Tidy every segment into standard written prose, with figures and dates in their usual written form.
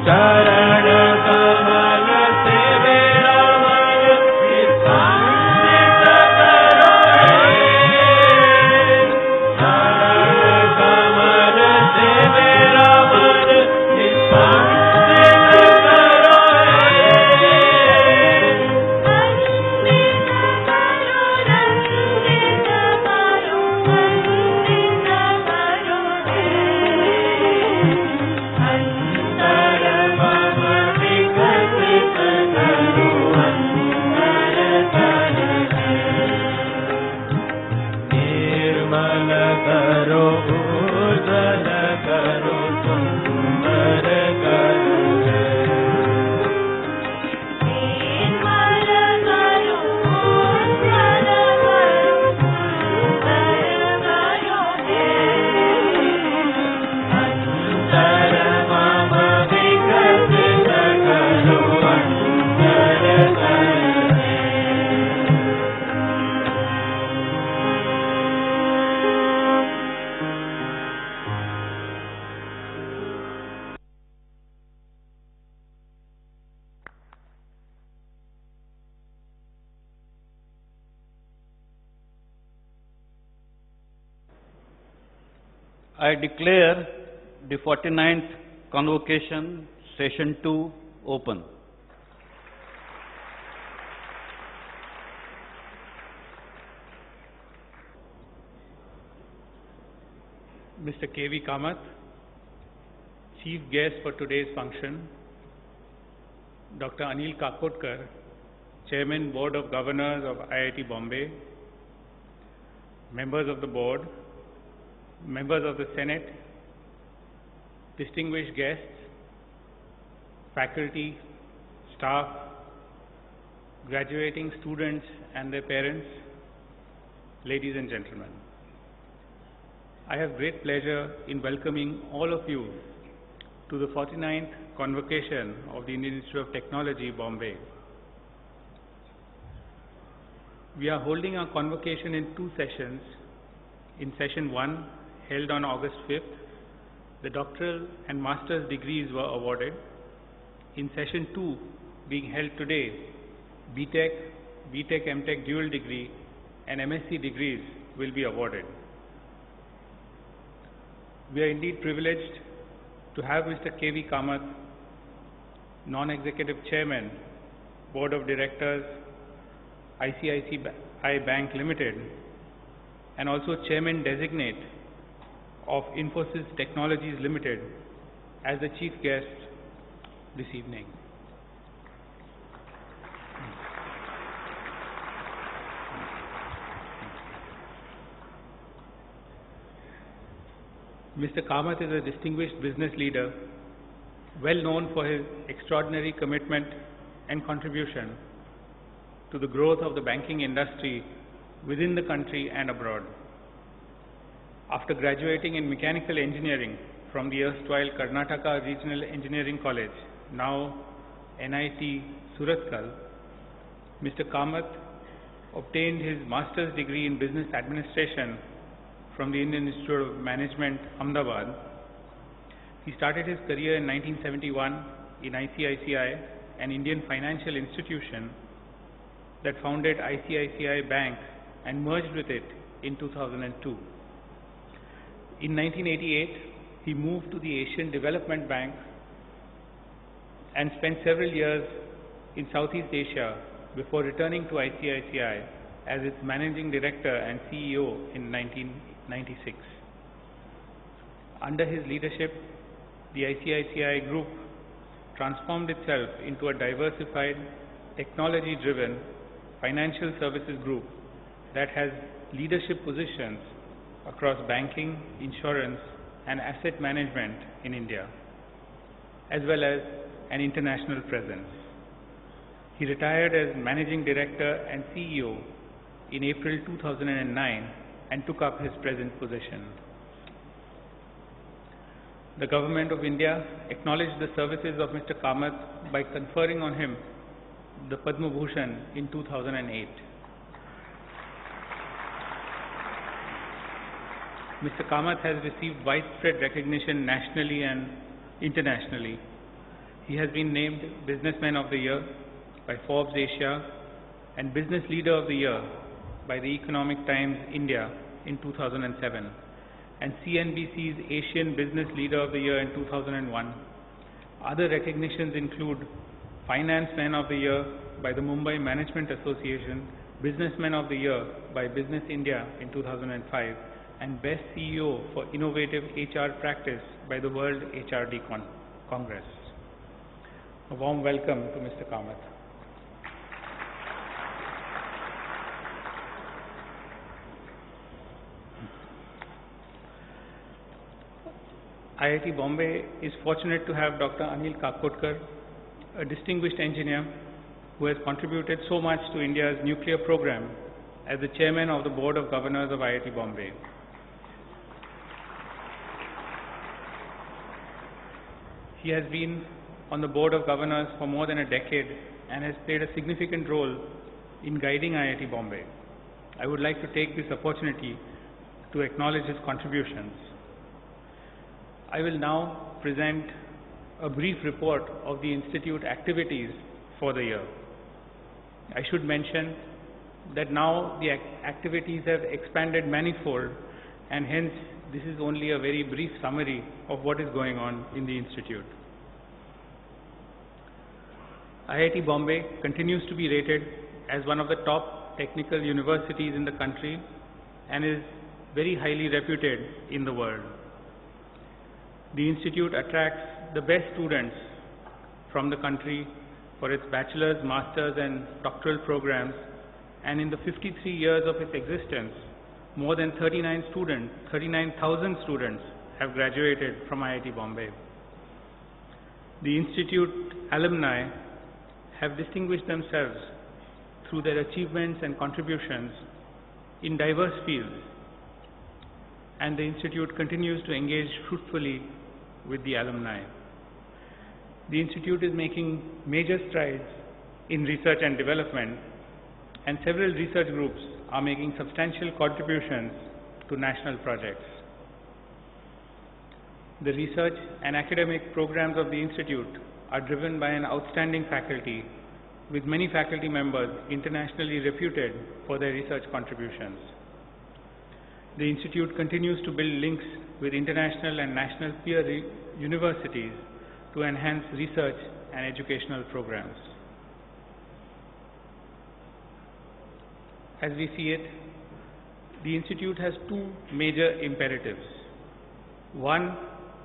चरण कमल से मेरा मन स्पर्शित करो चरण कमल से मेरा मन स्पर्शित करो I declare the 49th Convocation, Session 2, open. Mr. K.V. Kamath, Chief Guest for today's function, Dr. Anil Kakotkar, Chairman, Board of Governors of IIT Bombay, members of the Board, members of the Senate, distinguished guests, faculty, staff, graduating students and their parents, ladies and gentlemen. I have great pleasure in welcoming all of you to the 49th Convocation of the Indian Institute of Technology, Bombay. We are holding our convocation in two sessions. In session 1, held on August 5th, the doctoral and master's degrees were awarded. In session 2, being held today, BTech, MTech dual degree and MSc degrees will be awarded. We are indeed privileged to have Mr. K.V. Kamath, Non-Executive Chairman, Board of Directors, ICICI Bank Limited, and also Chairman Designate of Infosys Technologies Limited as the chief guest this evening. Mr. Kamath is a distinguished business leader, well known for his extraordinary commitment and contribution to the growth of the banking industry within the country and abroad. After graduating in mechanical engineering from the erstwhile Karnataka Regional Engineering College, now NIT Surathkal, Mr. Kamath obtained his master's degree in business administration from the Indian Institute of Management, Ahmedabad. He started his career in 1971 in ICICI, an Indian financial institution that founded ICICI Bank and merged with it in 2002. In 1988, he moved to the Asian Development Bank and spent several years in Southeast Asia before returning to ICICI as its managing director and CEO in 1996. Under his leadership, the ICICI Group transformed itself into a diversified, technology-driven financial services group that has leadership positions across banking, insurance, and asset management in India, as well as an international presence. He retired as Managing Director and CEO in April 2009 and took up his present position. The Government of India acknowledged the services of Mr. Kamath by conferring on him the Padma Bhushan in 2008. Mr. Kamath has received widespread recognition nationally and internationally. He has been named Businessman of the Year by Forbes Asia and Business Leader of the Year by the Economic Times India in 2007 and CNBC's Asian Business Leader of the Year in 2001. Other recognitions include Finance Man of the Year by the Mumbai Management Association, Businessman of the Year by Business India in 2005, and Best CEO for Innovative HR Practice by the World HRD Congress. A warm welcome to Mr. Kamath. IIT Bombay is fortunate to have Dr. Anil Kakotkar, a distinguished engineer who has contributed so much to India's nuclear program as the Chairman of the Board of Governors of IIT Bombay. He has been on the Board of Governors for more than a decade and has played a significant role in guiding IIT Bombay. I would like to take this opportunity to acknowledge his contributions. I will now present a brief report of the Institute activities for the year. I should mention that now the activities have expanded manifold, and hence this is only a very brief summary of what is going on in the Institute. IIT Bombay continues to be rated as one of the top technical universities in the country and is very highly reputed in the world. The Institute attracts the best students from the country for its bachelor's, master's and doctoral programs, and in the 53 years of its existence, more than 39,000 students have graduated from IIT Bombay. The Institute alumni have distinguished themselves through their achievements and contributions in diverse fields, and the Institute continues to engage fruitfully with the alumni. The Institute is making major strides in research and development, and several research groups are making substantial contributions to national projects. The research and academic programs of the Institute are driven by an outstanding faculty, with many faculty members internationally reputed for their research contributions. The Institute continues to build links with international and national peer universities to enhance research and educational programs. As we see it, the Institute has two major imperatives. One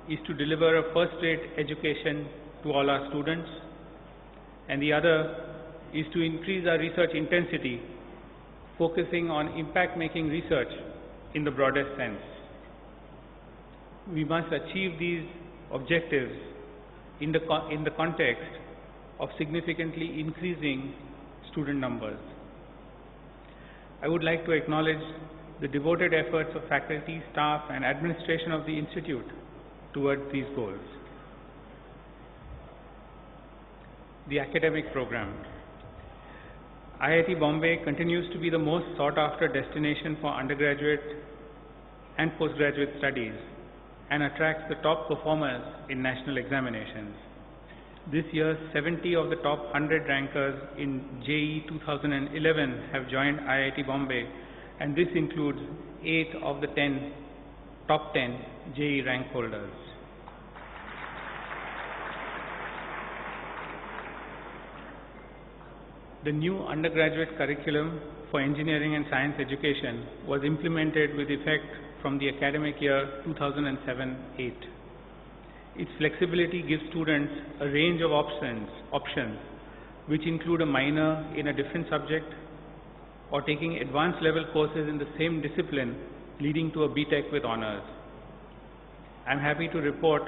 is to deliver a first-rate education to all our students, and the other is to increase our research intensity, focusing on impact-making research in the broadest sense. We must achieve these objectives in the context of significantly increasing student numbers. I would like to acknowledge the devoted efforts of faculty, staff and administration of the Institute towards these goals. The academic program. IIT Bombay continues to be the most sought-after destination for undergraduate and postgraduate studies and attracts the top performers in national examinations. This year, 70 of the top 100 rankers in JEE 2011 have joined IIT Bombay, and this includes 8 of the top 10 JEE rank holders. The new undergraduate curriculum for engineering and science education was implemented with effect from the academic year 2007-8. Its flexibility gives students a range of options which include a minor in a different subject or taking advanced level courses in the same discipline, leading to a BTech with honors. I am happy to report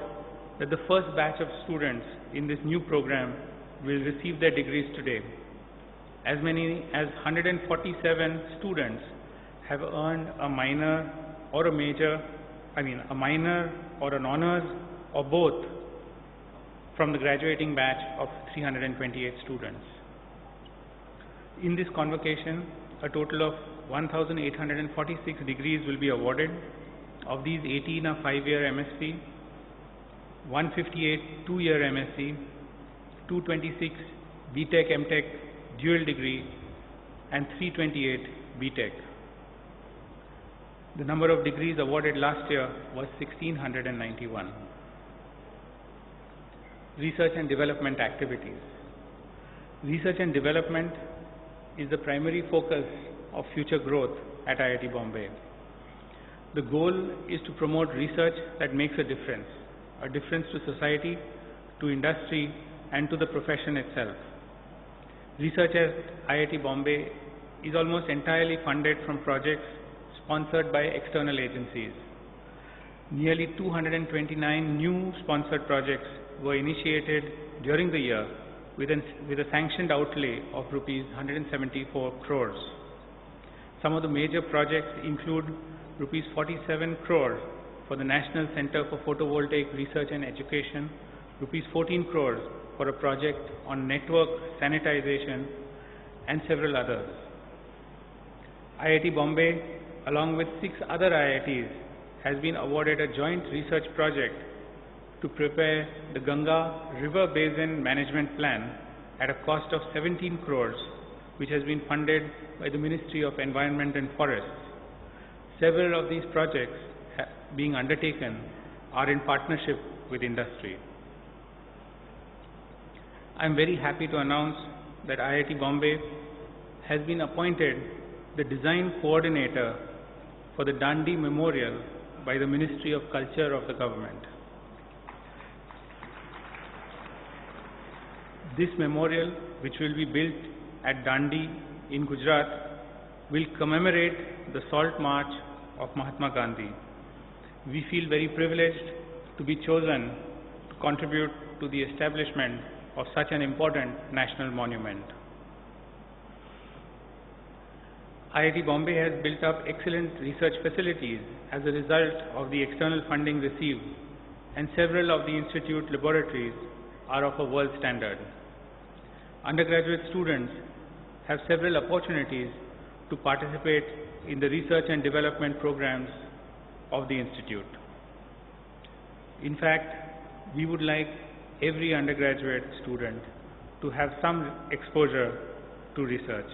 that the first batch of students in this new program will receive their degrees today. As many as 147 students have earned a minor or a major, a minor or an honors or both from the graduating batch of 328 students. In this convocation, a total of 1,846 degrees will be awarded. Of these, 18 are 5-year MSc, 158 2-year MSc, 226 BTech MTech dual degree and 328 BTech. The number of degrees awarded last year was 1691. Research and development activities. Research and development is the primary focus of future growth at IIT Bombay. The goal is to promote research that makes a difference to society, to industry, and to the profession itself. Research at IIT Bombay is almost entirely funded from projects sponsored by external agencies. Nearly 229 new sponsored projects were initiated during the year with a sanctioned outlay of rupees 174 crores. Some of the major projects include rupees 47 crores for the National Center for Photovoltaic Research and Education, rupees 14 crores for a project on network sanitization, and several others. IIT Bombay, along with 6 other IITs, has been awarded a joint research project to prepare the Ganga River Basin Management Plan at a cost of 17 crores, which has been funded by the Ministry of Environment and Forests. Several of these projects being undertaken are in partnership with industry. I am very happy to announce that IIT Bombay has been appointed the design coordinator for the Dandi Memorial by the Ministry of Culture of the government. This memorial, which will be built at Dandi in Gujarat, will commemorate the Salt March of Mahatma Gandhi. We feel very privileged to be chosen to contribute to the establishment of such an important national monument. IIT Bombay has built up excellent research facilities as a result of the external funding received, and several of the institute laboratories are of a world standard. Undergraduate students have several opportunities to participate in the research and development programs of the institute. In fact, we would like every undergraduate student to have some exposure to research.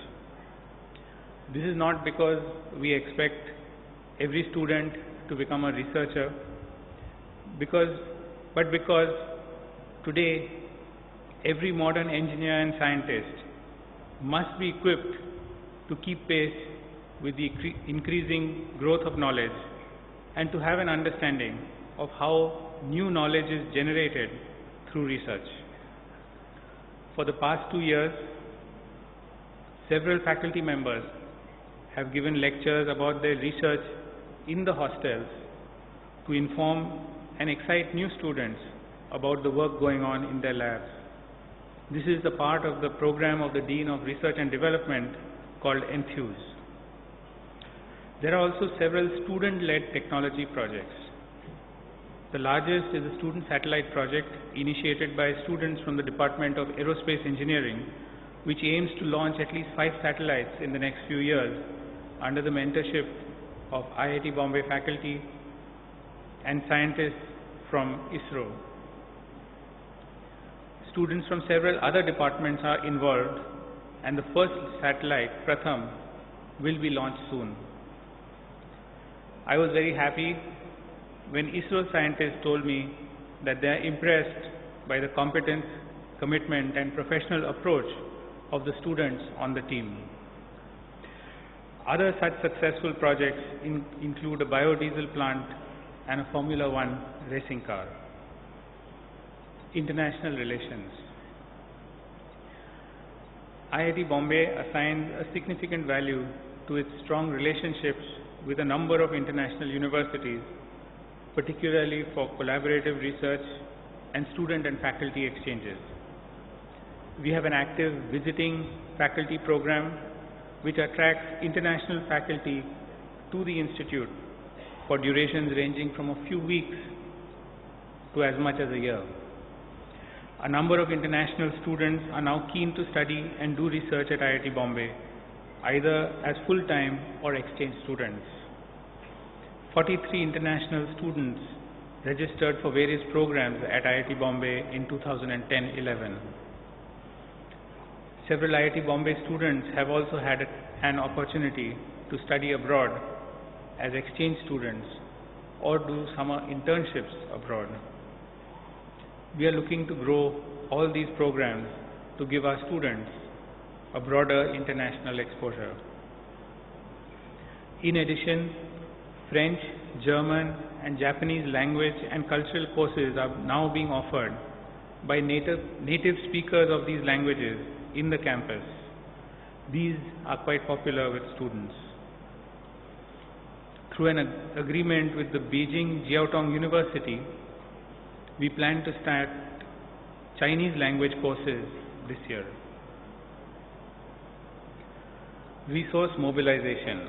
This is not because we expect every student to become a researcher, but because today every modern engineer and scientist must be equipped to keep pace with the increasing growth of knowledge and to have an understanding of how new knowledge is generated through research. For the past 2 years, several faculty members have given lectures about their research in the hostels to inform and excite new students about the work going on in their labs. This is the part of the program of the Dean of Research and Development called Enthuse. There are also several student-led technology projects. The largest is a student satellite project initiated by students from the Department of Aerospace Engineering, which aims to launch at least 5 satellites in the next few years under the mentorship of IIT Bombay faculty and scientists from ISRO. Students from several other departments are involved, and the first satellite, Pratham, will be launched soon. I was very happy when ISRO scientists told me that they are impressed by the competence, commitment, and professional approach of the students on the team. Other such successful projects include a biodiesel plant and a Formula One racing car. International relations. IIT Bombay assigns a significant value to its strong relationships with a number of international universities, particularly for collaborative research and student and faculty exchanges. We have an active visiting faculty program which attracts international faculty to the institute for durations ranging from a few weeks to as much as a year. A number of international students are now keen to study and do research at IIT Bombay, either as full-time or exchange students. 43 international students registered for various programs at IIT Bombay in 2010-11. Several IIT Bombay students have also had an opportunity to study abroad as exchange students or do summer internships abroad. We are looking to grow all these programs to give our students a broader international exposure. In addition, French, German, and Japanese language and cultural courses are now being offered by native speakers of these languages in the campus. These are quite popular with students. Through an agreement with the Beijing Jiaotong University, we plan to start Chinese language courses this year. Resource mobilization.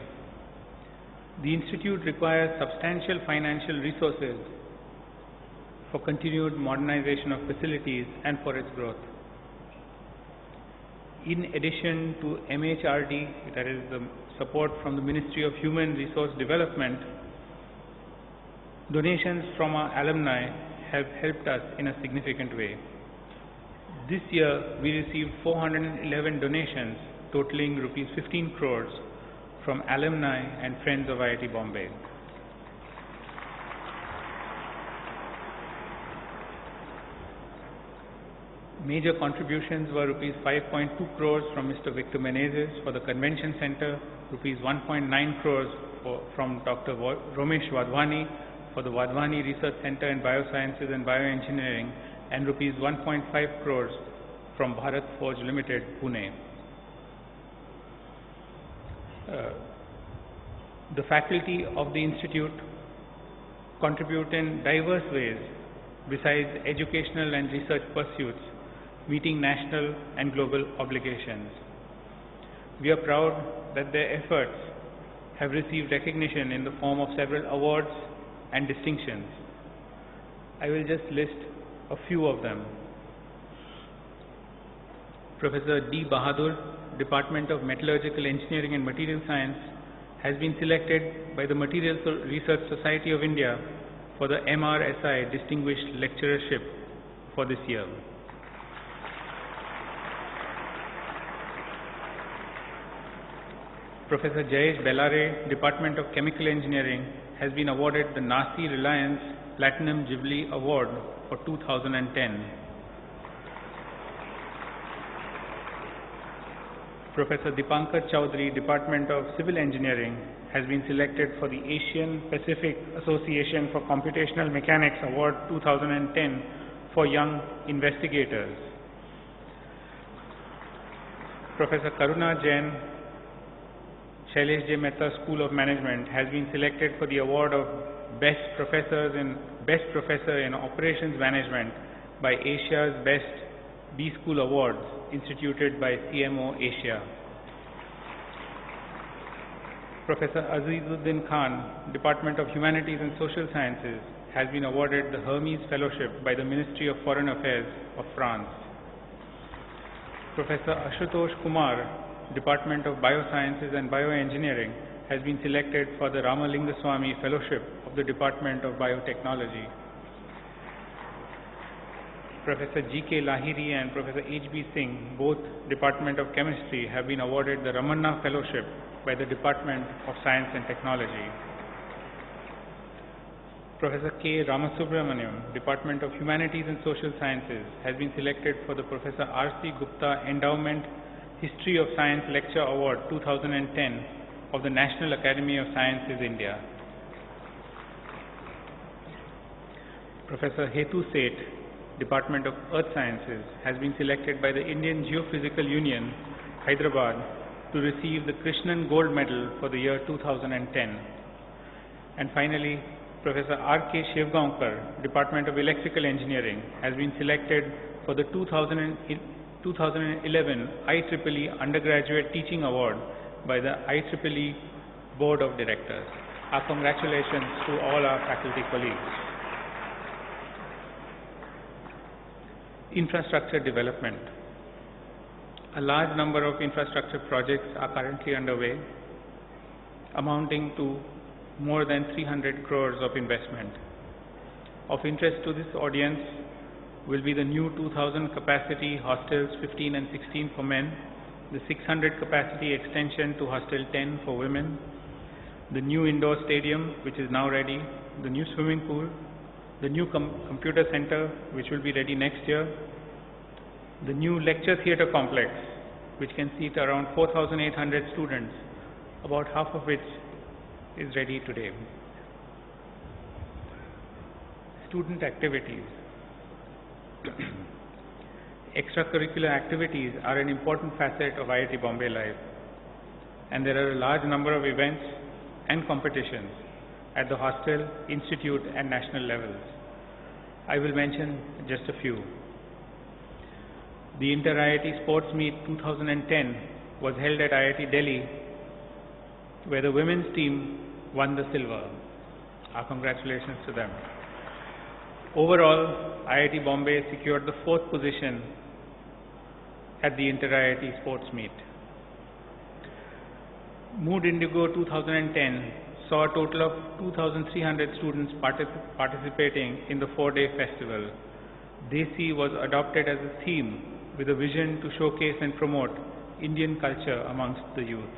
The Institute requires substantial financial resources for continued modernization of facilities and for its growth. In addition to MHRD, that is the support from the Ministry of Human Resource Development, donations from our alumni have helped us in a significant way. This year, we received 411 donations totaling rupees 15 crores from alumni and friends of IIT Bombay. Major contributions were rupees 5.2 crores from Mr. Victor Menezes for the Convention Center, rupees 1.9 crores from Dr. Romesh Wadhwani for the Wadhwani Research Center in Biosciences and Bioengineering, and rupees 1.5 crores from Bharat Forge Limited, Pune. The faculty of the Institute contribute in diverse ways besides educational and research pursuits, meeting national and global obligations. We are proud that their efforts have received recognition in the form of several awards and distinctions. I will just list a few of them. Professor D. Bahadur, Department of Metallurgical Engineering and Material Science, has been selected by the Materials Research Society of India for the MRSI Distinguished Lecturership for this year. Professor Jayesh Bellare, Department of Chemical Engineering, has been awarded the Nasi Reliance Platinum Jubilee Award for 2010. Professor Dipankar Chowdhury, Department of Civil Engineering, has been selected for the Asian Pacific Association for Computational Mechanics Award 2010 for Young Investigators. Professor Karuna Jain, Shailesh J. Mehta School of Management, has been selected for the award of Best Professor in Operations Management by Asia's Best B-School Awards, instituted by CMO Asia. Professor Azizuddin Khan, Department of Humanities and Social Sciences, has been awarded the Hermes Fellowship by the Ministry of Foreign Affairs of France. Professor Ashutosh Kumar, Department of Biosciences and Bioengineering, has been selected for the Ramalingaswamy Fellowship of the Department of Biotechnology. Professor G.K. Lahiri and Professor H.B. Singh, both Department of Chemistry, have been awarded the Ramanna Fellowship by the Department of Science and Technology. Professor K. Ramasubramaniam, Department of Humanities and Social Sciences, has been selected for the Professor R.C. Gupta Endowment History of Science Lecture Award 2010 of the National Academy of Sciences, India. Professor Hetu Seth, Department of Earth Sciences, has been selected by the Indian Geophysical Union, Hyderabad, to receive the Krishnan Gold Medal for the year 2010. And finally, Professor R.K. Shivgaonkar, Department of Electrical Engineering, has been selected for the 2011 IEEE Undergraduate Teaching Award by the IEEE Board of Directors. Our congratulations to all our faculty colleagues. Infrastructure development. A large number of infrastructure projects are currently underway, amounting to more than 300 crores of investment. Of interest to this audience will be the new 2,000 capacity hostels 15 and 16 for men, the 600 capacity extension to hostel 10 for women, the new indoor stadium which is now ready, the new swimming pool, the new computer center which will be ready next year, the new lecture theatre complex which can seat around 4,800 students, about half of which is ready today. Student activities. Extracurricular activities are an important facet of IIT Bombay life, and there are a large number of events and competitions at the hostel, institute and national levels. I will mention just a few. The Inter-IIT Sports Meet 2010 was held at IIT Delhi, where the women's team won the silver. Our congratulations to them. Overall, IIT Bombay secured the 4th position at the Inter-IIT Sports Meet. Mood Indigo 2010 saw a total of 2,300 students participating in the 4-day festival. Desi was adopted as a theme with a vision to showcase and promote Indian culture amongst the youth.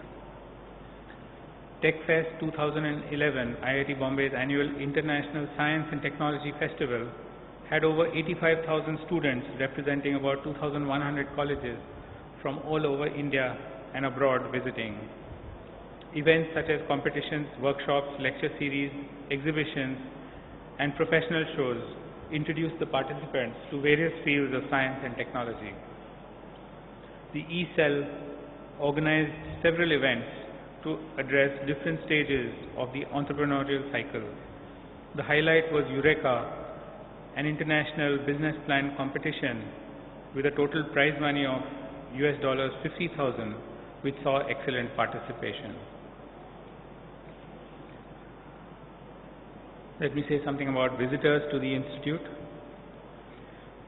TechFest 2011, IIT Bombay's annual International Science and Technology Festival, had over 85,000 students representing about 2,100 colleges from all over India and abroad visiting. Events such as competitions, workshops, lecture series, exhibitions, and professional shows introduced the participants to various fields of science and technology. The E-Cell organized several events to address different stages of the entrepreneurial cycle. The highlight was Eureka, an international business plan competition with a total prize money of $50,000, which saw excellent participation. Let me say something about visitors to the Institute.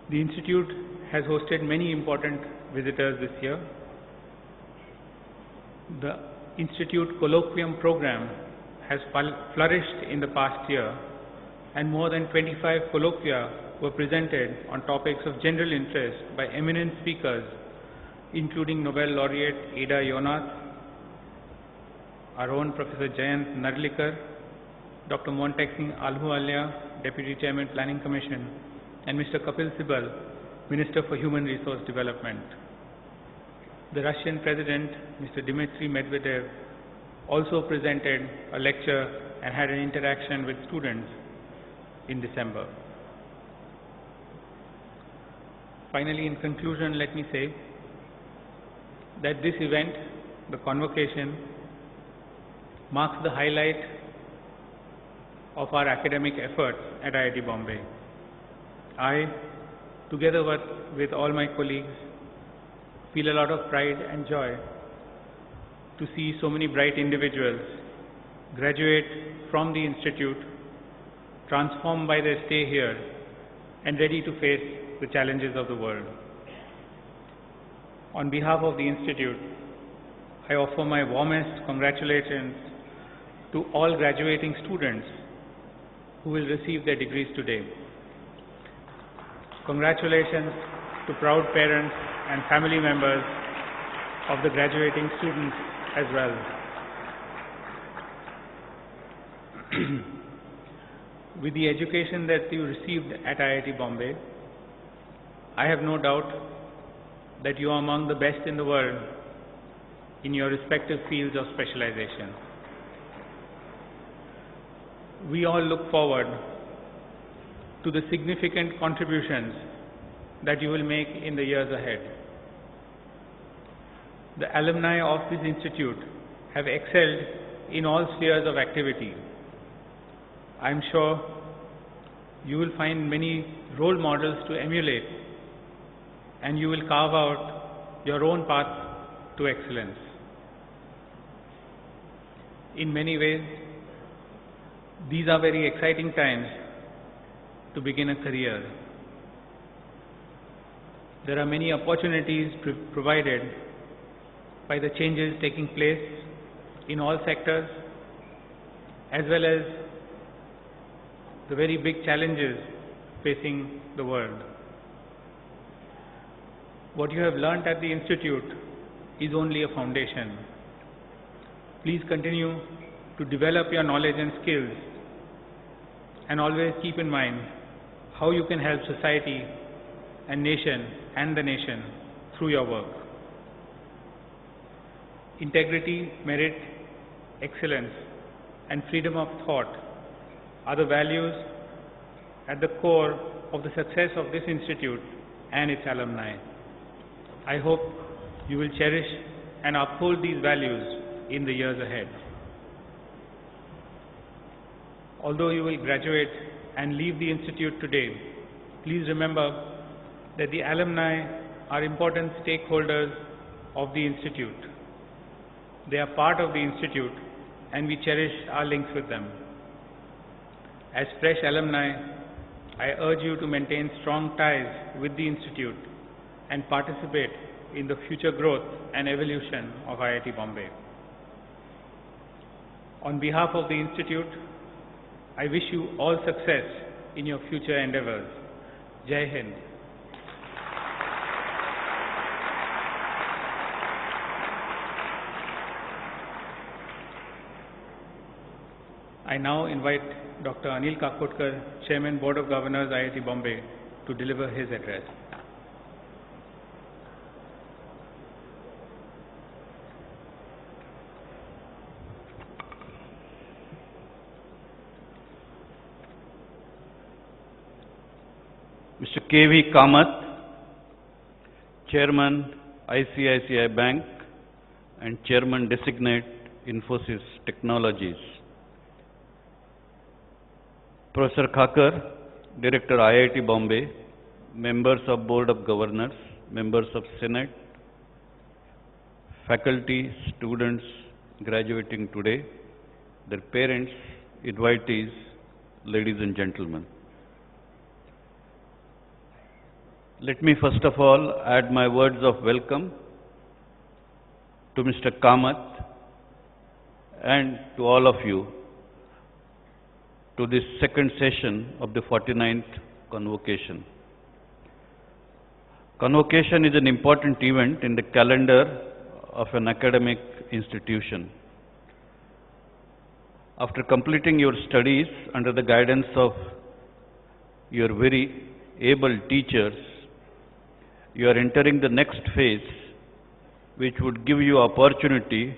The Institute has hosted many important visitors this year. The Institute Colloquium program has flourished in the past year, and more than 25 colloquia were presented on topics of general interest by eminent speakers, including Nobel laureate Ada Yonath, our own Professor Jayant Narlikar, Dr. Montek Singh Alhuwalia, Deputy Chairman Planning Commission, and Mr. Kapil Sibal, Minister for Human Resource Development. The Russian President, Mr. Dmitry Medvedev, also presented a lecture and had an interaction with students in December. Finally, in conclusion, let me say that this event, the Convocation, marks the highlight of our academic efforts at IIT Bombay. I, together with all my colleagues, feel a lot of pride and joy to see so many bright individuals graduate from the Institute, transformed by their stay here, and ready to face the challenges of the world. On behalf of the Institute, I offer my warmest congratulations to all graduating students who will receive their degrees today. Congratulations to proud parents and family members of the graduating students as well. With the education that you received at IIT Bombay, I have no doubt that you are among the best in the world in your respective fields of specialization. We all look forward to the significant contributions that you will make in the years ahead. The alumni of this institute have excelled in all spheres of activity. I am sure you will find many role models to emulate, and you will carve out your own path to excellence. In many ways, these are very exciting times to begin a career. There are many opportunities provided by the changes taking place in all sectors, as well as the very big challenges facing the world. What you have learnt at the institute is only a foundation. Please continue to develop your knowledge and skills, and always keep in mind how you can help society and the nation through your work. Integrity, merit, excellence, and freedom of thought are the values at the core of the success of this institute and its alumni. I hope you will cherish and uphold these values in the years ahead. Although you will graduate and leave the institute today, please remember that the alumni are important stakeholders of the institute. They are part of the institute, and we cherish our links with them. As fresh alumni, I urge you to maintain strong ties with the institute and participate in the future growth and evolution of IIT Bombay. On behalf of the institute, I wish you all success in your future endeavors. Jai Hind. I now invite Dr. Anil Kakotkar, Chairman, Board of Governors, IIT Bombay, to deliver his address. Mr. K.V. Kamath, Chairman, ICICI Bank and Chairman Designate, Infosys Technologies. Professor Khakar, Director, IIT Bombay, members of Board of Governors, members of Senate, faculty, students graduating today, their parents, invitees, ladies and gentlemen. Let me first of all add my words of welcome to Mr. Kamath and to all of you to this second session of the 49th Convocation. Convocation is an important event in the calendar of an academic institution. After completing your studies under the guidance of your very able teachers, you are entering the next phase, which would give you opportunity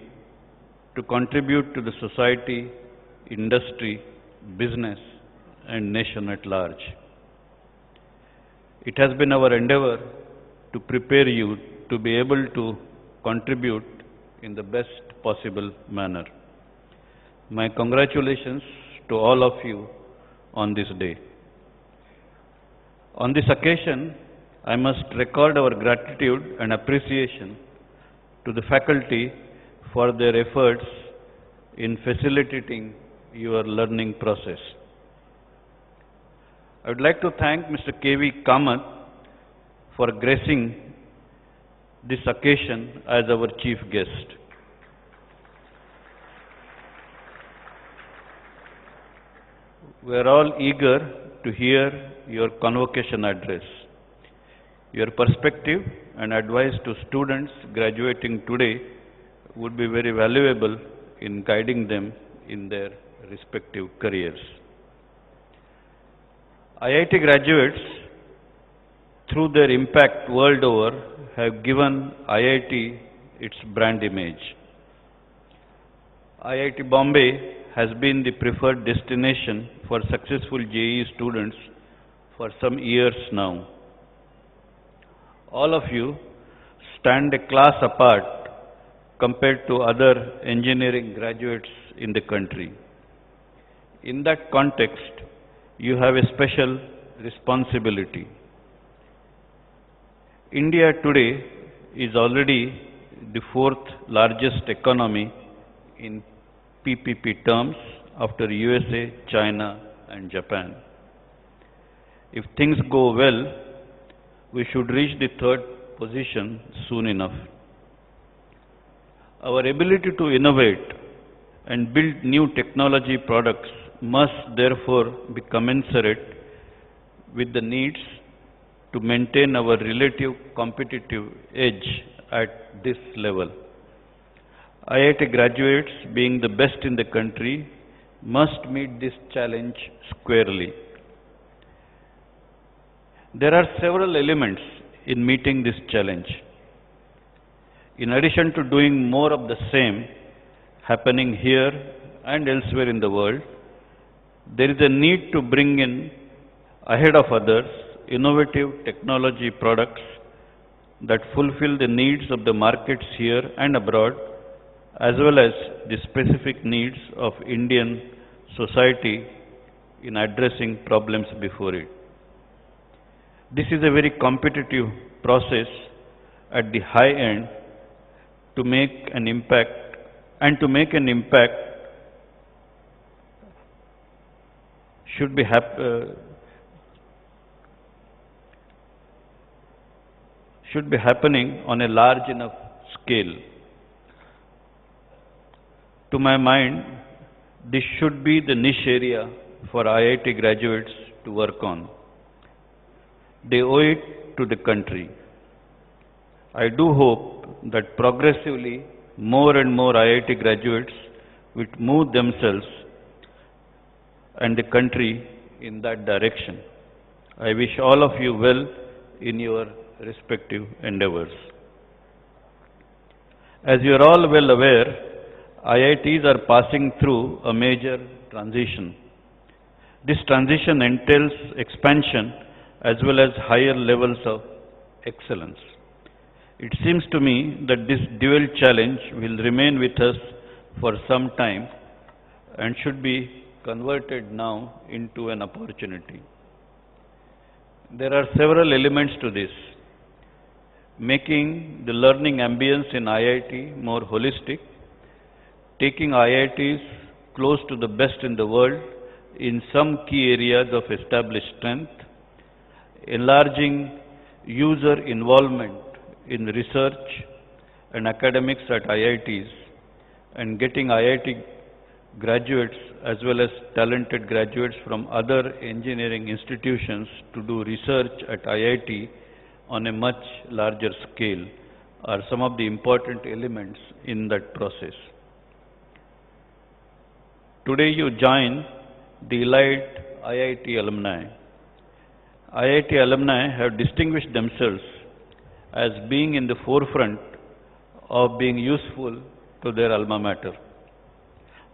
to contribute to the society, industry, business and nation at large. It has been our endeavor to prepare you to be able to contribute in the best possible manner. My congratulations to all of you on this day. On this occasion, I must record our gratitude and appreciation to the faculty for their efforts in facilitating your learning process. I would like to thank Mr. K.V. Kamath for gracing this occasion as our chief guest. We are all eager to hear your convocation address. Your perspective and advice to students graduating today would be very valuable in guiding them in their respective careers. IIT graduates, through their impact world over, have given IIT its brand image. IIT Bombay has been the preferred destination for successful JEE students for some years now. All of you stand a class apart compared to other engineering graduates in the country. In that context, you have a special responsibility. India today is already the fourth largest economy in PPP terms after USA, China and Japan. If things go well, we should reach the third position soon enough. Our ability to innovate and build new technology products must therefore be commensurate with the needs to maintain our relative competitive edge at this level. IIT graduates, being the best in the country, must meet this challenge squarely. There are several elements in meeting this challenge. In addition to doing more of the same happening here and elsewhere in the world, there is a need to bring in, ahead of others, innovative technology products that fulfill the needs of the markets here and abroad, as well as the specific needs of Indian society in addressing problems before it. This is a very competitive process at the high end to make an impact, and to make an impact should be happening on a large enough scale. To my mind, this should be the niche area for IIT graduates to work on. They owe it to the country. I do hope that progressively more and more IIT graduates will move themselves and the country in that direction. I wish all of you well in your respective endeavors. As you are all well aware, IITs are passing through a major transition. This transition entails expansion as well as higher levels of excellence. It seems to me that this dual challenge will remain with us for some time and should be converted now into an opportunity. There are several elements to this. Making the learning ambience in IIT more holistic, taking IITs close to the best in the world in some key areas of established strength, enlarging user involvement in research and academics at IITs, and getting IIT graduates as well as talented graduates from other engineering institutions to do research at IIT on a much larger scale are some of the important elements in that process. Today you join the elite IIT alumni. IIT alumni have distinguished themselves as being in the forefront of being useful to their alma mater.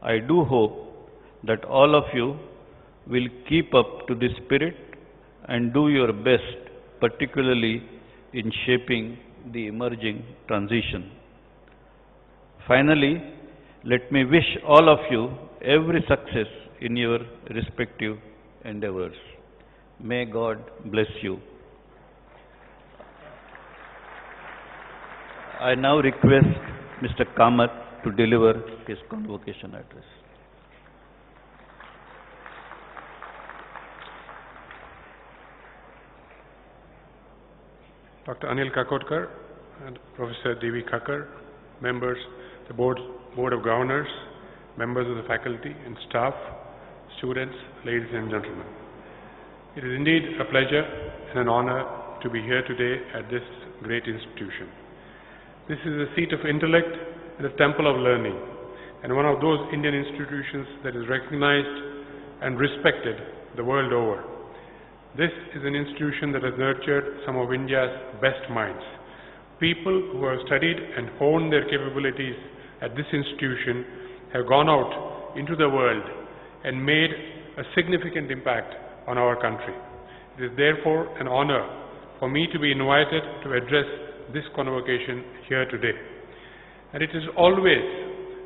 I do hope that all of you will keep up to this spirit and do your best, particularly in shaping the emerging transition. Finally, let me wish all of you every success in your respective endeavors. May God bless you. I now request Mr. Kamath to deliver his convocation address. Dr. Anil Kakotkar and Professor Devi Kakkar, members of the Board of Governors, members of the faculty and staff, students, ladies and gentlemen. It is indeed a pleasure and an honor to be here today at this great institution. This is a seat of intellect and a temple of learning, and one of those Indian institutions that is recognized and respected the world over. This is an institution that has nurtured some of India's best minds. People who have studied and honed their capabilities at this institution have gone out into the world and made a significant impact on our country. It is therefore an honor for me to be invited to address this convocation here today. And it is always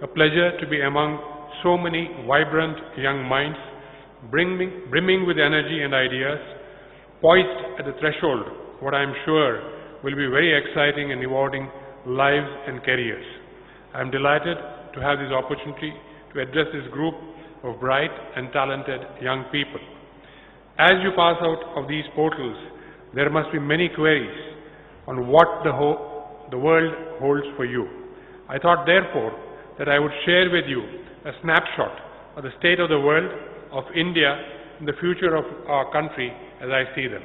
a pleasure to be among so many vibrant young minds, brimming with energy and ideas, poised at the threshold of what I am sure will be very exciting and rewarding lives and careers. I am delighted to have this opportunity to address this group of bright and talented young people. As you pass out of these portals, there must be many queries on what the world holds for you. I thought therefore that I would share with you a snapshot of the state of the world, of India, and the future of our country as I see them.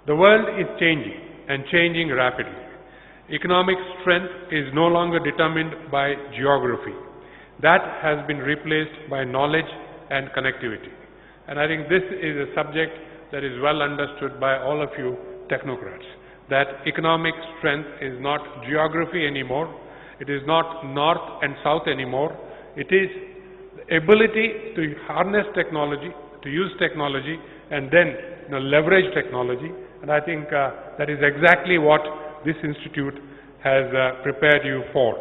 The world is changing and changing rapidly. Economic strength is no longer determined by geography. That has been replaced by knowledge and connectivity. And I think this is a subject that is well understood by all of you technocrats, that economic strength is not geography anymore, it is not north and south anymore, it is the ability to harness technology, to use technology, and then leverage technology. And I think that is exactly what this institute has prepared you for.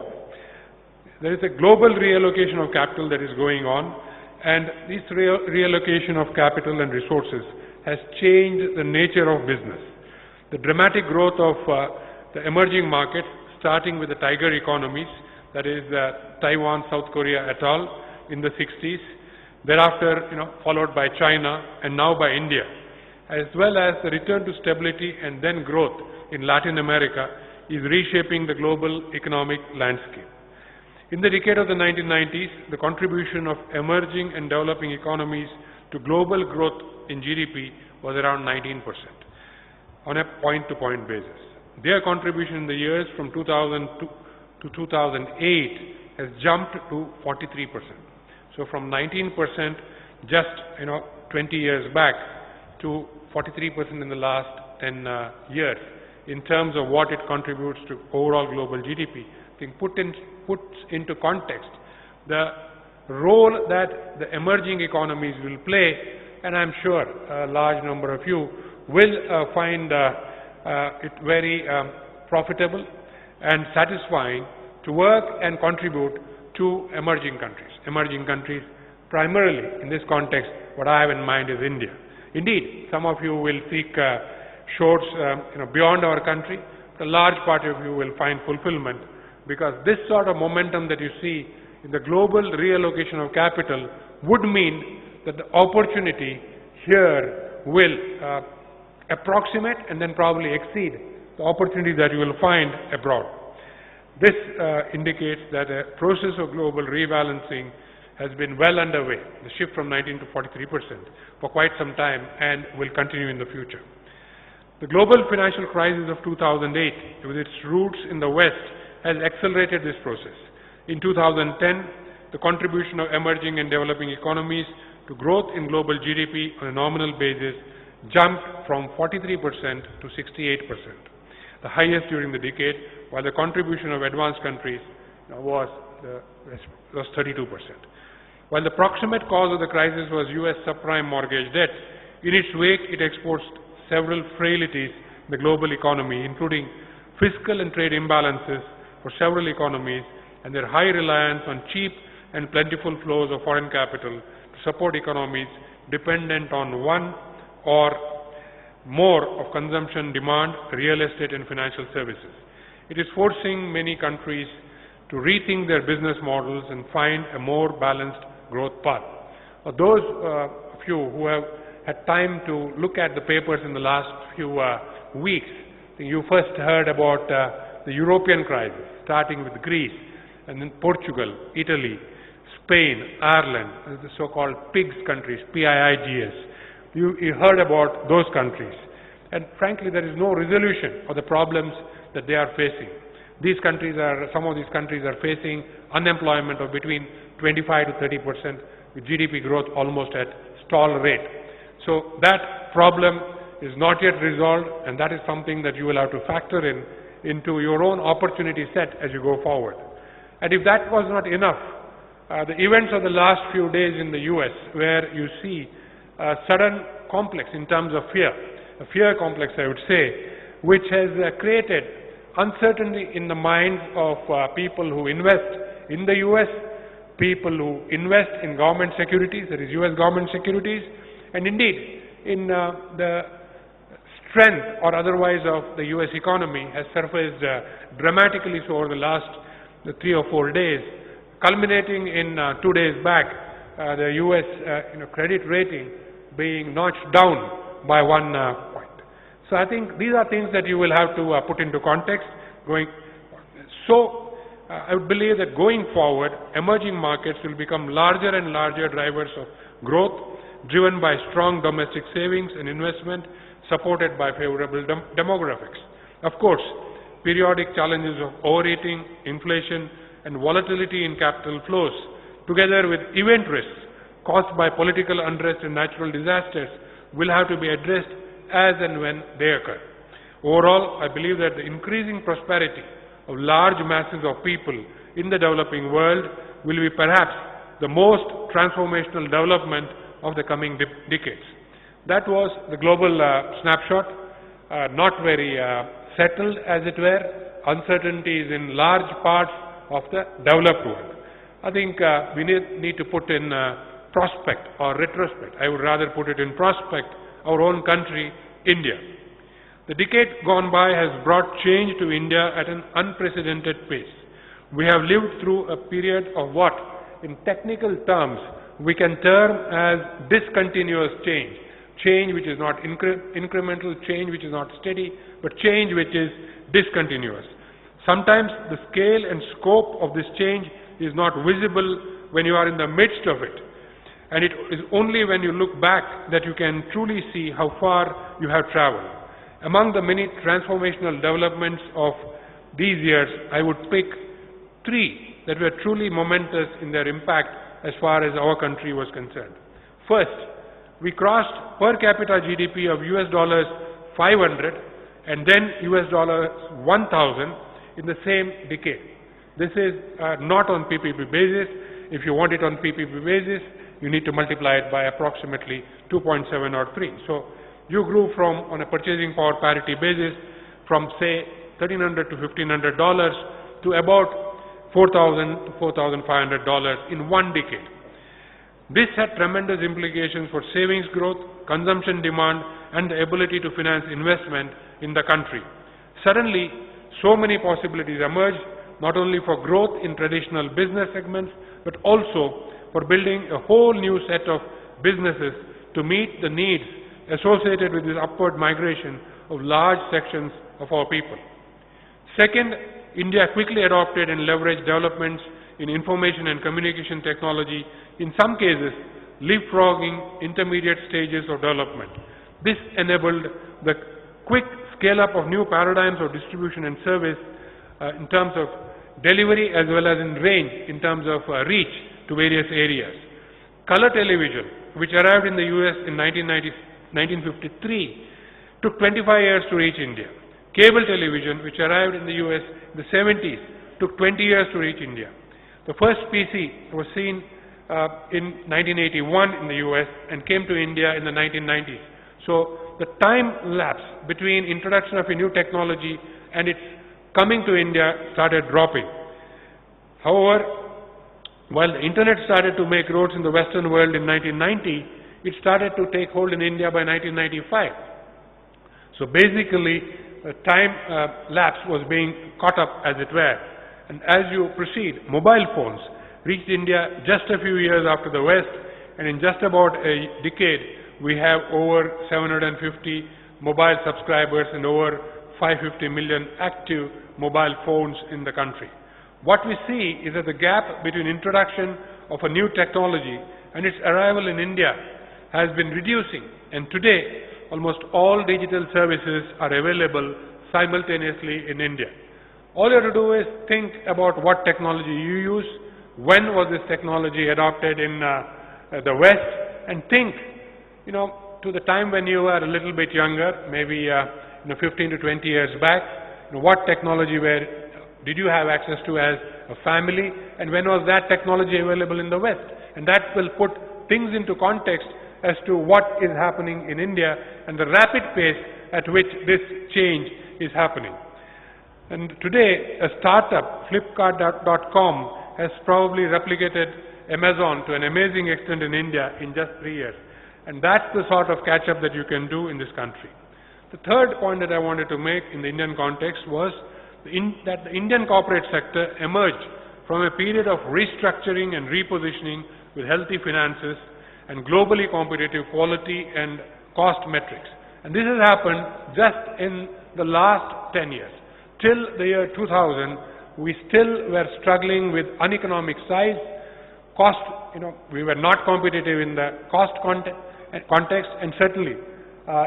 There is a global reallocation of capital that is going on, and this reallocation of capital and resources has changed the nature of business. The dramatic growth of the emerging markets, starting with the tiger economies, that is Taiwan, South Korea et al. In the 60s, thereafter followed by China and now by India, as well as the return to stability and then growth in Latin America is reshaping the global economic landscape. In the decade of the 1990s, the contribution of emerging and developing economies to global growth in GDP was around 19% on a point-to-point basis. Their contribution in the years from 2002 to 2008 has jumped to 43%. So from 19% just 20 years back to 43% in the last 10 years in terms of what it contributes to overall global GDP. I think puts into context the role that the emerging economies will play, and I'm sure a large number of you will find it very profitable and satisfying to work and contribute to emerging countries. Emerging countries, primarily in this context, what I have in mind is India. Indeed, some of you will seek shores beyond our country, but a large part of you will find fulfillment, because this sort of momentum that you see in the global reallocation of capital would mean that the opportunity here will approximate and then probably exceed the opportunity that you will find abroad. This indicates that a process of global rebalancing has been well underway, the shift from 19 to 43% for quite some time, and will continue in the future. The global financial crisis of 2008, with its roots in the West, has accelerated this process. In 2010, the contribution of emerging and developing economies to growth in global GDP on a nominal basis jumped from 43% to 68%, the highest during the decade, while the contribution of advanced countries was 32%. While the proximate cause of the crisis was US subprime mortgage debt, in its wake it exposed several frailties in the global economy, including fiscal and trade imbalances for several economies and their high reliance on cheap and plentiful flows of foreign capital to support economies dependent on one or more of consumption demand, real estate and financial services. It is forcing many countries to rethink their business models and find a more balanced growth path. Those of you who have had time to look at the papers in the last few weeks, you first heard about the European crisis, starting with Greece, and then Portugal, Italy, Spain, Ireland, the so-called PIGS countries, PIIGS. You heard about those countries. And frankly, there is no resolution for the problems that they are facing. Some of these countries are facing unemployment of between 25 to 30%, with GDP growth almost at stall rate. So that problem is not yet resolved, and that is something that you will have to factor into your own opportunity set as you go forward. And if that was not enough, the events of the last few days in the US, where you see a sudden complex in terms of fear, a fear complex I would say, which has created uncertainty in the minds of people who invest in the US, people who invest in government securities, that is US government securities, and indeed in the strength or otherwise of the US economy has surfaced dramatically so over the last 3 or 4 days, culminating in 2 days back the US credit rating being notched down by 1 point. So I think these are things that you will have to put into context going. So I would believe that going forward, emerging markets will become larger and larger drivers of growth, driven by strong domestic savings and investment, supported by favorable demographics. Of course, periodic challenges of overeating, inflation, and volatility in capital flows, together with event risks caused by political unrest and natural disasters, will have to be addressed as and when they occur. Overall, I believe that the increasing prosperity of large masses of people in the developing world will be perhaps the most transformational development of the coming decades. That was the global snapshot, not very settled as it were, uncertainties in large parts of the developed world. I think we need to put in prospect or retrospect, I would rather put it in prospect, our own country, India. The decade gone by has brought change to India at an unprecedented pace. We have lived through a period of what, in technical terms, we can term as discontinuous change. Change which is not incremental, change which is not steady, but change which is discontinuous. Sometimes the scale and scope of this change is not visible when you are in the midst of it. And it is only when you look back that you can truly see how far you have traveled. Among the many transformational developments of these years, I would pick three that were truly momentous in their impact as far as our country was concerned. First, we crossed per capita GDP of $500 and then $1,000 in the same decade. This is not on PPP basis. If you want it on PPP basis, you need to multiply it by approximately 2.7 or 3. So you grew from, on a purchasing power parity basis, from say $1,300 to $1,500 to about $4,000 to $4,500 in one decade. This had tremendous implications for savings growth, consumption demand, and the ability to finance investment in the country. Suddenly, so many possibilities emerged, not only for growth in traditional business segments, but also for building a whole new set of businesses to meet the needs associated with this upward migration of large sections of our people. Second, India quickly adopted and leveraged developments in information and communication technology, in some cases leapfrogging intermediate stages of development. This enabled the quick scale-up of new paradigms of distribution and service in terms of delivery as well as in range, in terms of reach to various areas. Color television, which arrived in the US in 1953, took 25 years to reach India. Cable television, which arrived in the US in the 70s, took 20 years to reach India. The first PC was seen in 1981 in the US and came to India in the 1990s. So the time lapse between introduction of a new technology and its coming to India started dropping. However, while the internet started to make roads in the Western world in 1990, it started to take hold in India by 1995. So basically, the time lapse was being caught up, as it were. And as you proceed, mobile phones reached India just a few years after the West, and in just about a decade, we have over 750 mobile subscribers and over 550 million active mobile phones in the country. What we see is that the gap between introduction of a new technology and its arrival in India has been reducing, and today almost all digital services are available simultaneously in India. All you have to do is think about what technology you use, when was this technology adopted in the West, and think, to the time when you were a little bit younger, maybe 15 to 20 years back, what technology did you have access to as a family, and when was that technology available in the West? And that will put things into context as to what is happening in India and the rapid pace at which this change is happening. And today, a startup, Flipkart.com, has probably replicated Amazon to an amazing extent in India in just 3 years. And that's the sort of catch-up that you can do in this country. The third point that I wanted to make in the Indian context was that the Indian corporate sector emerged from a period of restructuring and repositioning with healthy finances and globally competitive quality and cost metrics. And this has happened just in the last 10 years. Till the year 2000, we still were struggling with uneconomic size, cost, we were not competitive in the cost context, and certainly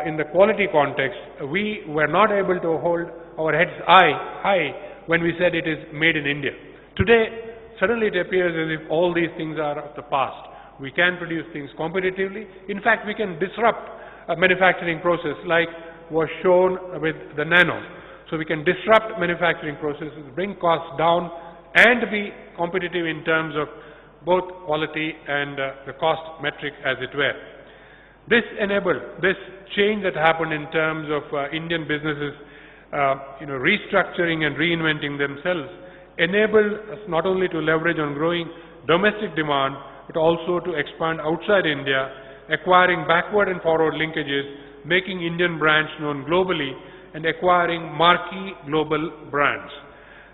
in the quality context, we were not able to hold our heads high when we said it is made in India. Today, suddenly it appears as if all these things are of the past. We can produce things competitively. In fact, we can disrupt a manufacturing process like was shown with the nano. So we can disrupt manufacturing processes, bring costs down, and be competitive in terms of both quality and the cost metric, as it were. This enabled, this change that happened in terms of Indian businesses restructuring and reinventing themselves, enabled us not only to leverage on growing domestic demand, but also to expand outside India, acquiring backward and forward linkages, making Indian brands known globally, and acquiring marquee global brands.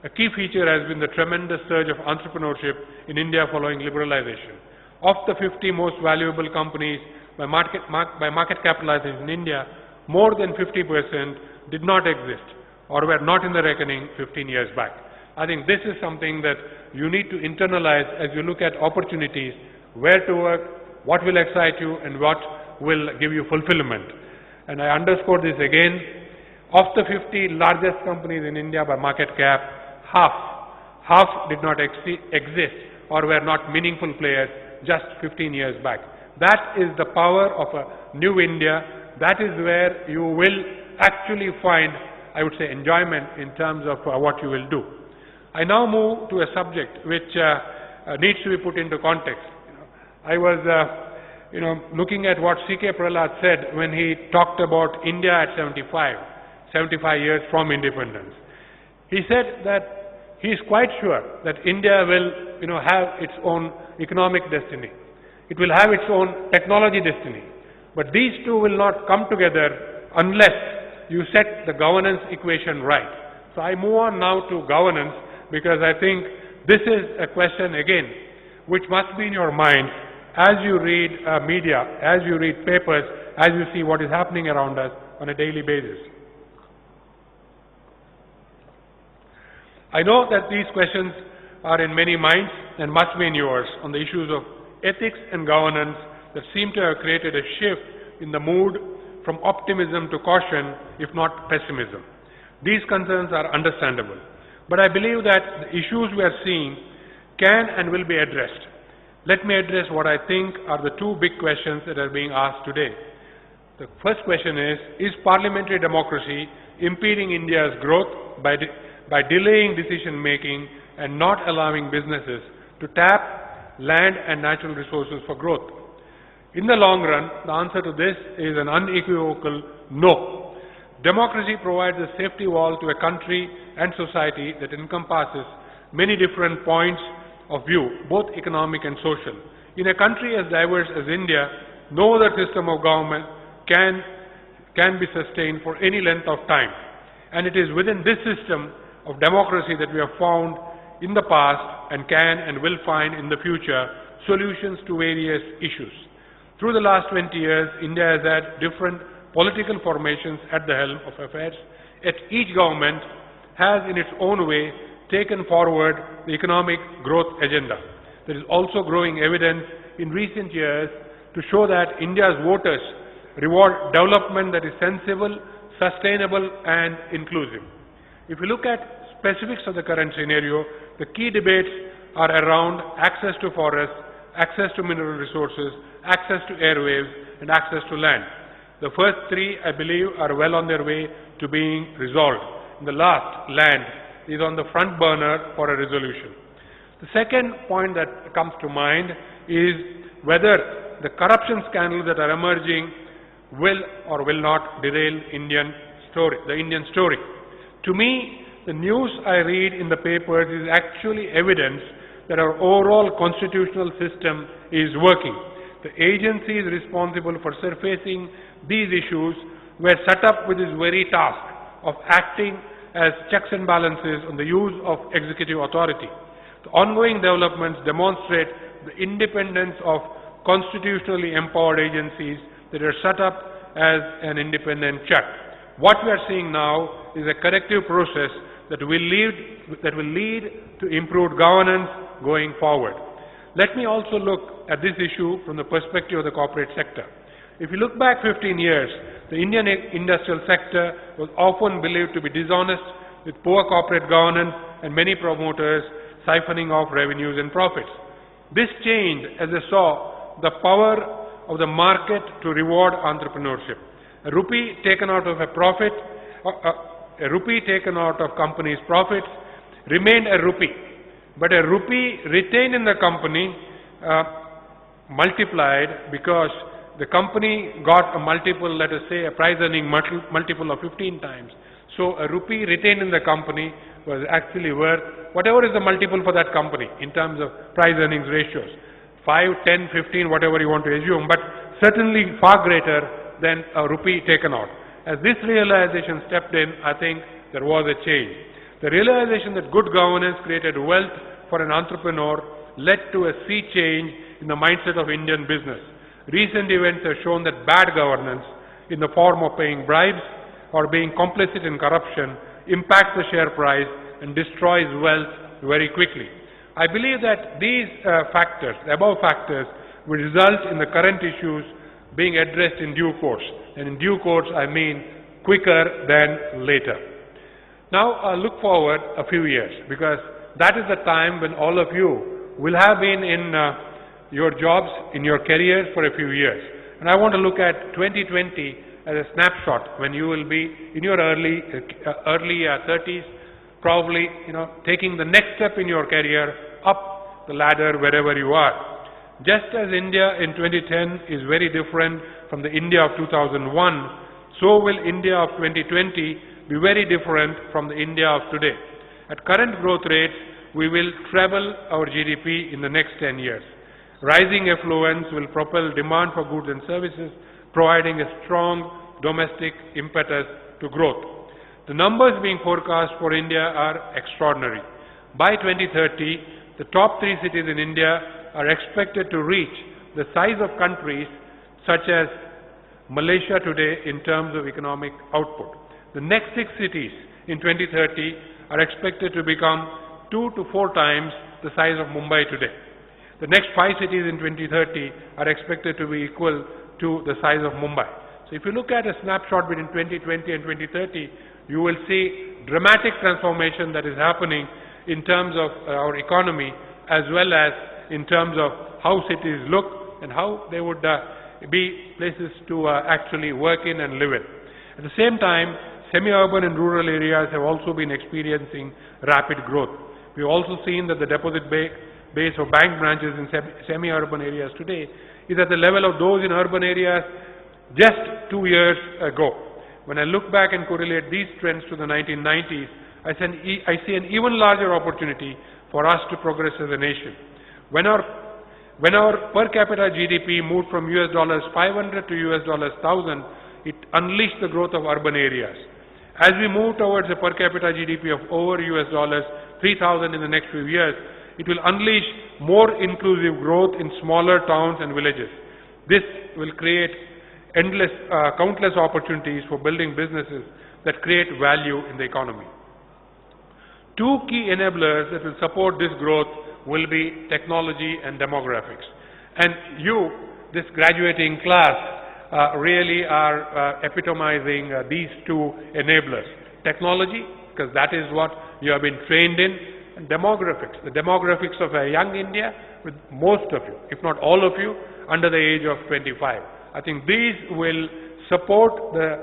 A key feature has been the tremendous surge of entrepreneurship in India following liberalization. Of the 50 most valuable companies by market capitalization in India, more than 50% did not exist or were not in the reckoning 15 years back. I think this is something that you need to internalize as you look at opportunities, where to work, what will excite you, and what will give you fulfillment. And I underscore this again. Of the 50 largest companies in India by market cap, half did not exist or were not meaningful players just 15 years back. That is the power of a new India. That is where you will actually find, I would say, enjoyment in terms of what you will do. I now move to a subject which needs to be put into context. I was looking at what C.K. Prahalad said when he talked about India at 75 years from independence. He said that he is quite sure that India will have its own economic destiny. It will have its own technology destiny. But these two will not come together unless you set the governance equation right. So I move on now to governance, because I think this is a question again which must be in your mind as you read media, as you read papers, as you see what is happening around us on a daily basis. I know that these questions are in many minds and must be in yours on the issues of ethics and governance that seem to have created a shift in the mood from optimism to caution, if not pessimism. These concerns are understandable, but I believe that the issues we are seeing can and will be addressed. Let me address what I think are the two big questions that are being asked today. The first question is parliamentary democracy impeding India's growth by delaying decision making and not allowing businesses to tap land and natural resources for growth? In the long run, the answer to this is an unequivocal no. Democracy provides a safety wall to a country and society that encompasses many different points of view, both economic and social. In a country as diverse as India, no other system of government can be sustained for any length of time. And it is within this system of democracy that we have found in the past and can and will find in the future solutions to various issues. Through the last 20 years, India has had different political formations at the helm of affairs, yet each government has in its own way taken forward the economic growth agenda. There is also growing evidence in recent years to show that India's voters reward development that is sensible, sustainable and inclusive. If you look at specifics of the current scenario, the key debates are around access to forests, access to mineral resources, access to airwaves and access to land. The first three, I believe, are well on their way to being resolved. The last, land, is on the front burner for a resolution. The second point that comes to mind is whether the corruption scandals that are emerging will or will not derail the Indian story. To me, the news I read in the papers is actually evidence that our overall constitutional system is working. The agencies responsible for surfacing these issues were set up with this very task of acting as checks and balances on the use of executive authority. The ongoing developments demonstrate the independence of constitutionally empowered agencies that are set up as an independent check. What we are seeing now is a corrective process that will lead to improved governance going forward. Let me also look at this issue from the perspective of the corporate sector. If you look back 15 years, the Indian industrial sector was often believed to be dishonest, with poor corporate governance and many promoters siphoning off revenues and profits. This changed as they saw the power of the market to reward entrepreneurship. A rupee taken out of a profit, a rupee taken out of company's profits remained a rupee, but a rupee retained in the company multiplied because the company got a multiple, let us say a price earning multiple of 15 times. So a rupee retained in the company was actually worth whatever is the multiple for that company in terms of price earnings ratios. 5, 10, 15, whatever you want to assume, but certainly far greater than a rupee taken out. As this realization stepped in, I think there was a change. The realization that good governance created wealth for an entrepreneur led to a sea change in the mindset of Indian business. Recent events have shown that bad governance in the form of paying bribes or being complicit in corruption impacts the share price and destroys wealth very quickly. I believe that these factors, the above factors, will result in the current issues being addressed in due course. And in due course, I mean quicker than later. Now, look forward a few years, because that is the time when all of you will have been in your jobs, in your careers for a few years. And I want to look at 2020 as a snapshot when you will be in your early 30s, probably, taking the next step in your career up the ladder wherever you are. Just as India in 2010 is very different from the India of 2001, so will India of 2020 be very different from the India of today. At current growth rates, we will treble our GDP in the next 10 years. Rising affluence will propel demand for goods and services, providing a strong domestic impetus to growth. The numbers being forecast for India are extraordinary. By 2030, the top 3 cities in India are expected to reach the size of countries such as Malaysia today in terms of economic output. The next 6 cities in 2030 are expected to become 2 to 4 times the size of Mumbai today. The next 5 cities in 2030 are expected to be equal to the size of Mumbai. So if you look at a snapshot between 2020 and 2030, you will see dramatic transformation that is happening in terms of our economy, as well as in terms of how cities look and how they would be places to actually work in and live in. At the same time, semi-urban and rural areas have also been experiencing rapid growth. We've also seen that the deposit base of bank branches in semi-urban areas today is at the level of those in urban areas just 2 years ago. When I look back and correlate these trends to the 1990s, I see an even larger opportunity for us to progress as a nation. When our per capita GDP moved from $500 to $1,000, it unleashed the growth of urban areas. As we move towards a per capita GDP of over $3,000 in the next few years, it will unleash more inclusive growth in smaller towns and villages. This will create countless opportunities for building businesses that create value in the economy. 2 key enablers that will support this growth will be technology and demographics. And you, this graduating class, really are epitomizing these 2 enablers. Technology, because that is what you have been trained in, and demographics. The demographics of a young India, with most of you, if not all of you, under the age of 25. I think these will support the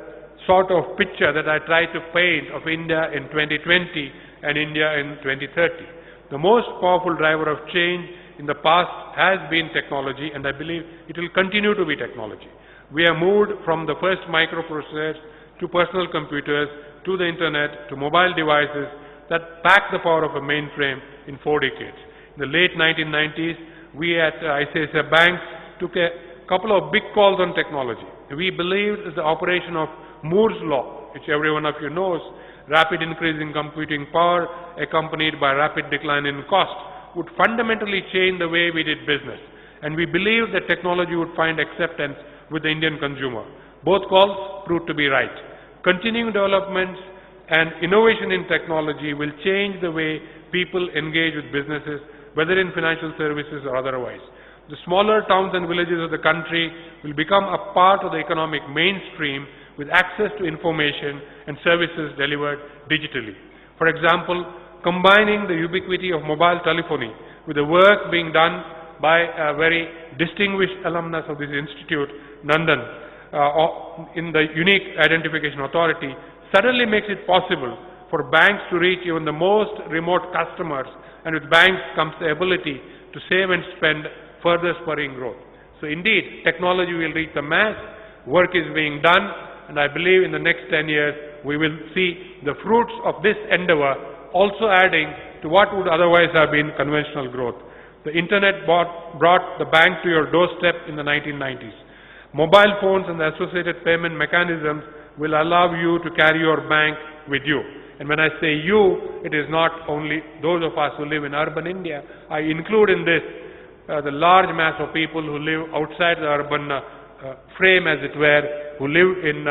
sort of picture that I try to paint of India in 2020 and India in 2030. The most powerful driver of change in the past has been technology, and I believe it will continue to be technology. We have moved from the first microprocessors to personal computers, to the internet, to mobile devices that pack the power of a mainframe in 4 decades. In the late 1990s, we at ICICI Bank took a couple of big calls on technology. We believed that the operation of Moore's law, which every one of you knows, rapid increase in computing power accompanied by rapid decline in cost, would fundamentally change the way we did business. And we believed that technology would find acceptance with the Indian consumer. Both calls proved to be right. Continuing developments and innovation in technology will change the way people engage with businesses, whether in financial services or otherwise. The smaller towns and villages of the country will become a part of the economic mainstream with access to information and services delivered digitally. For example, combining the ubiquity of mobile telephony with the work being done by a very distinguished alumnus of this institute, Nandan, in the Unique Identification Authority, suddenly makes it possible for banks to reach even the most remote customers, and with banks comes the ability to save and spend, further spurring growth. So indeed, technology will reach the mass, work is being done, and I believe in the next 10 years we will see the fruits of this endeavor also adding to what would otherwise have been conventional growth. The internet brought the bank to your doorstep in the 1990s. Mobile phones and the associated payment mechanisms will allow you to carry your bank with you. And when I say you, it is not only those of us who live in urban India. I include in this the large mass of people who live outside the urban frame, as it were, who live in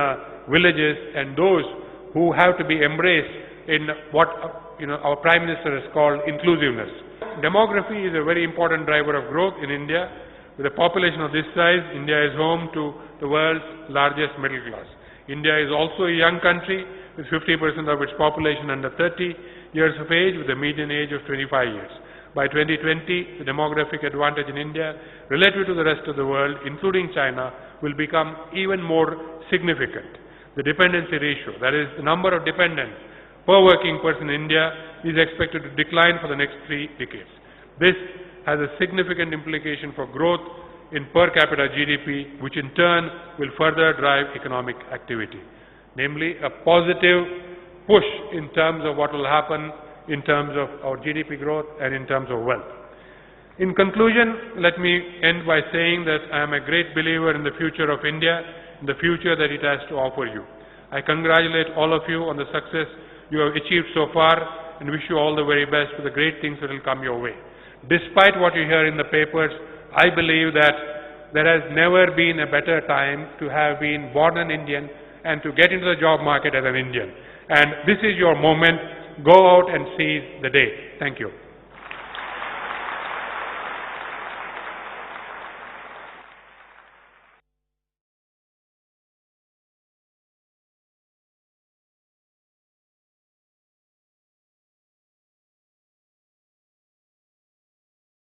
villages, and those who have to be embraced in what our Prime Minister has called inclusiveness. Demography is a very important driver of growth in India. With a population of this size, India is home to the world's largest middle class. India is also a young country with 50% of its population under 30 years of age, with a median age of 25 years. By 2020, the demographic advantage in India relative to the rest of the world, including China, will become even more significant. The dependency ratio, that is, the number of dependents per working person in India, is expected to decline for the next 3 decades. This has a significant implication for growth in per capita GDP, which in turn will further drive economic activity, namely a positive push in terms of what will happen in terms of our GDP growth and in terms of wealth. In conclusion, let me end by saying that I am a great believer in the future of India, in the future that it has to offer you. I congratulate all of you on the success you have achieved so far and wish you all the very best for the great things that will come your way. Despite what you hear in the papers, I believe that there has never been a better time to have been born an Indian and to get into the job market as an Indian. And this is your moment. Go out and seize the day. Thank you.